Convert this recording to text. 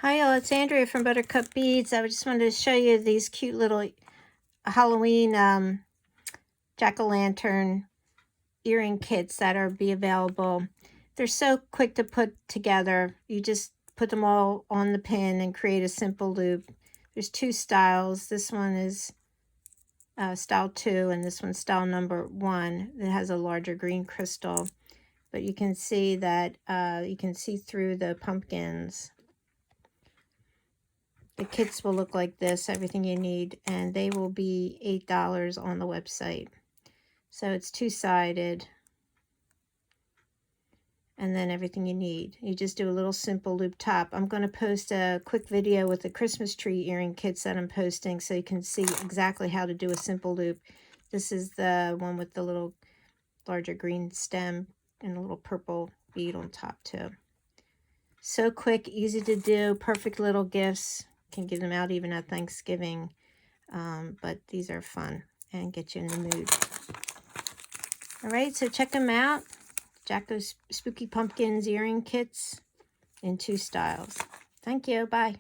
Hi all, it's Andrea from Buttercup Beads. I just wanted to show you these cute little Halloween jack-o'-lantern earring kits that are available. They're so quick to put together. You just put them all on the pin and create a simple loop. There's two styles. This one is style 2 and this one's style number 1. It has a larger green crystal, but you can see that you can see through the pumpkins. The kits will look like this, everything you need, and they will be $8 on the website. So it's two-sided, and then everything you need. You just do a little simple loop top. I'm going to post a quick video with the Christmas tree earring kits that I'm posting so you can see exactly how to do a simple loop. This is the one with the little larger green stem and a little purple bead on top too. So quick, easy to do, perfect little gifts. Can give them out even at Thanksgiving, but these are fun and get you in the mood. All right, so check them out. Jacko's Spooky Pumpkins earring kits in 2 styles. Thank you. Bye.